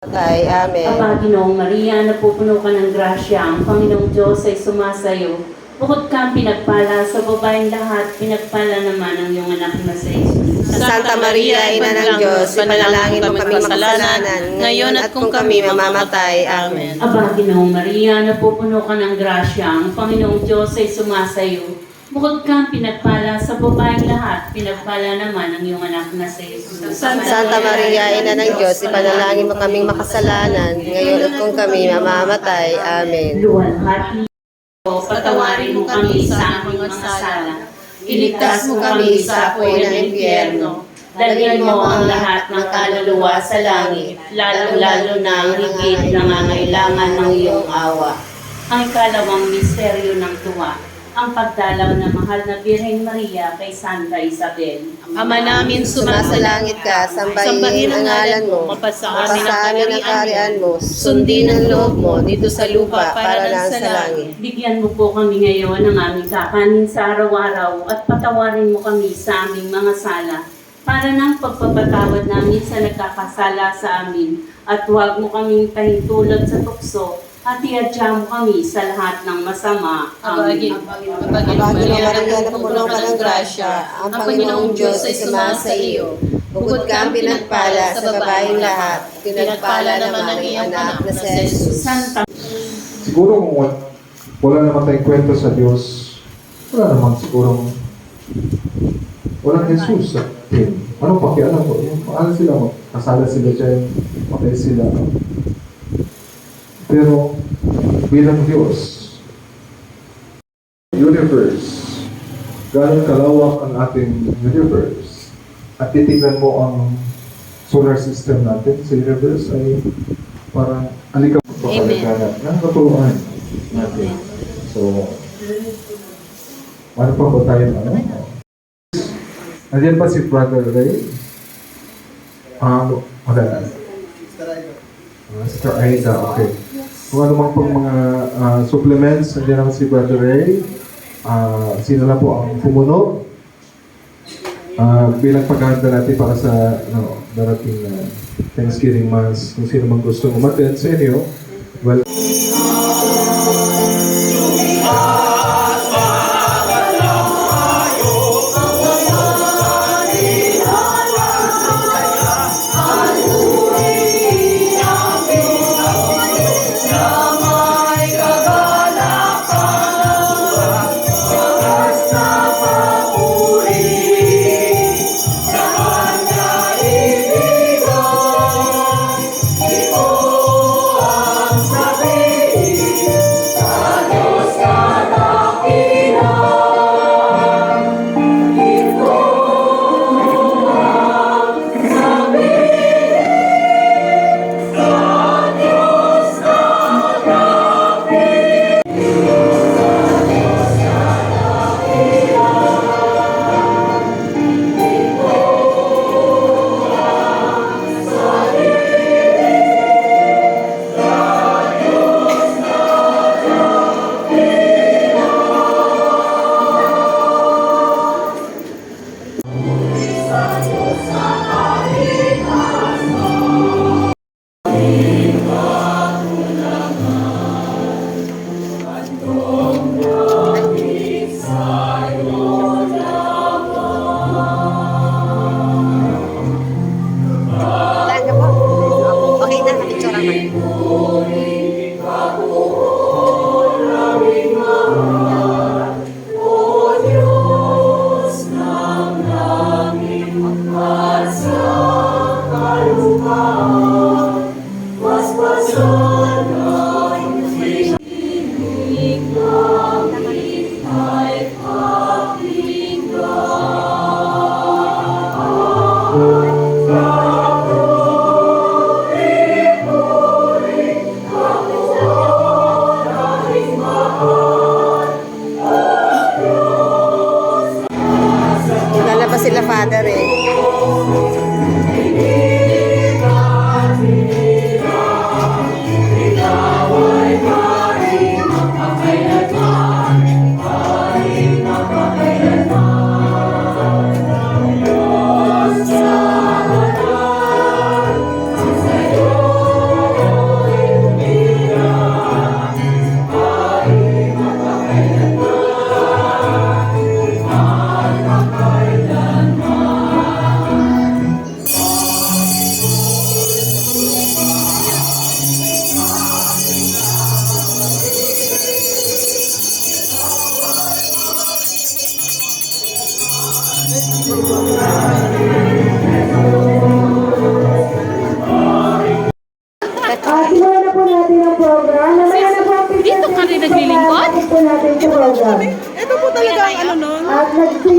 Ay, amen. Aba, Ginoong Maria, napupuno ka ng grasya, ang Panginoong Diyos ay sumasayo. Bukod kang pinagpala sa babaeng lahat, pinagpala naman ang iyong anak na sa Jesus. Santa Maria, Ina ng Diyos, ipanalangin mo kaming makasalanan, ngayon at kung kami mamamatay. Amen. Aba, Ginoong Maria, napupuno ka ng grasya, ang Panginoong Diyos ay sumasayo. Bukod kang pinagpala sa babaeng lahat, pinagpala naman ang iyong anak na sa Jesus. Santa Maria, Ina ng Diyos, ipanalangin mo kaming makasalanan, ngayon at kung kami mamamatay. Amen. Luwalhati o patawarin mo kami sa aming mga sala. Iligtas mo kami sa apoy ng impyerno. Dalhin mo ang lahat ng kaluluwa sa langit, lalo-lalo na ang higit na nangangailangan ng iyong awa. Ang ikalawang misteryo ng tuwa, ang pagdalaw ng mahal na Birhen Maria kay Santa Isabel. Ama namin, Sumasalangit ka, sambahin ang ngalan mo, mapasa mapasa amin ang kaharian mo, sundin ang loob mo dito sa lupa para lang sa langit. Bigyan mo po kami ngayon ng aming kakanin sa araw-araw at patawarin mo kami sa aming mga sala para ng pagpapatawad namin sa nagkakasala sa amin at huwag mo kaming pahintulot sa tukso at iadya mo kami sa lahat ng masama. Amen. Aba, Maria, napupuno ka ng grasya, ang Panginoong Diyos ay sumasa iyo. Bukod kang pinagpala sa babaeng lahat, pinagpala naman ang iyong anak na si Jesus. Santa Siguro kung wala naman tayong kwento sa Diyos, wala naman siguro walang Jesus sa atin. Anong pakialam ko? Ano sila, kasala sila dyan, patay sila. Pero bilang Diyos, universe, gano'ng kalawak ang ating universe, at titignan mo ang solar system natin sa universe ay parang alikam pagkakaganap ng katuruan natin. So, ano pa ba tayo Nandiyan pa si Brother Ray? Wala. Sister Aida, okay. Kung ano mang pang mga supplements, nandiyan naman si Brother Ray. Sino na po ang pumuno? Bilang paghahanda natin para sa darating na Thanksgiving Mass. Kung sino mang gusto umattend sa inyo, well, Okay na, napicture naman. Simulan na po natin ang program. Mamaya na po ang Dito ka rin naglilingkod? po natin sa program. Ito po talaga ang ano nun. At nag-sing